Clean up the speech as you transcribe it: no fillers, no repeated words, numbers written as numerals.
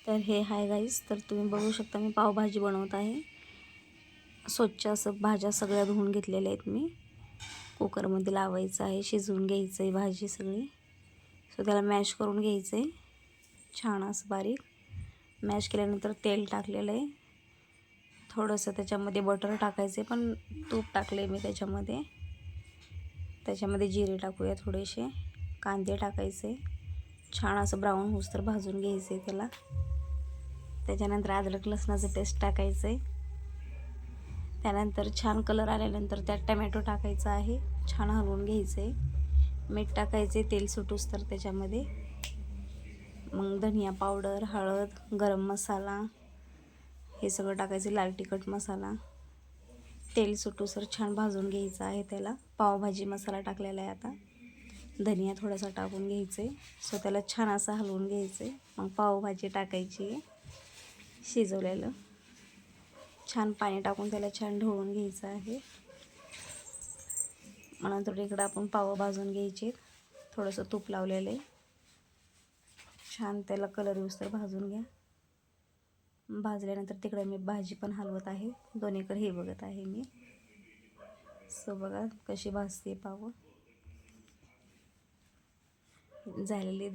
तर हे hi guys, तर तुम्ही बघू शकता मी पावभाजी बनवत आहे. स्वच्छ असं भाज्या सगळ्या धुवून घेतलेल्या आहेत मी. कुकरमध्ये लावायचं आहे, शिजवून घ्यायचं आहे भाजी सगळी. सो त्याला मॅश करून घ्यायचं आहे छान असं बारीक. मॅश केल्यानंतर तेल टाकलेलं आहे. थोडंसं त्याच्यामध्ये बटर टाकायचं आहे, पण तूप टाकलं आहे मी त्याच्यामध्ये. त्याच्यामध्ये जिरे टाकूया थोडेसे, कांदे टाकायचे, छान असं ब्राऊन होऊस्तर भाजून घ्यायचं आहे त्याला. त्याच्यानंतर अद्रक लसणाचं पेस्ट टाकायचं आहे. त्यानंतर छान कलर आल्यानंतर त्यात टमॅटो टाकायचा आहे, छान हलवून घ्यायचं आहे. मीठ टाकायचे तेल सुटूस्तर त्याच्यामध्ये. मग धनिया पावडर, हळद, गरम मसाला हे सगळं टाकायचं, लाल तिखट मसाला. तेल सुटूसर छान भाजून घ्यायचं आहे त्याला. पावभाजी मसाला टाकलेला आहे आता. धनिया थोडासा टाकून घ्यायचं आहे. सो त्याला छान असं हलवून घ्यायचं आहे. मग पावभाजी टाकायची आहे शिजवलेलं. छान पाणी टाकून त्याला छान ढवळून घ्यायचं आहे. मग नंतर इकडं आपण पाव भाजून घ्यायचे. थोडंसं तूप लावलेलं आहे. छान त्याला कलर येऊस्तर भाजून घ्या. भाजल्यानंतर तिकडे मी भाजी पण हलवत आहे, दोन्हीकडे हे बघत आहे मी. सो बघा कशी भाजते पाव झालेली.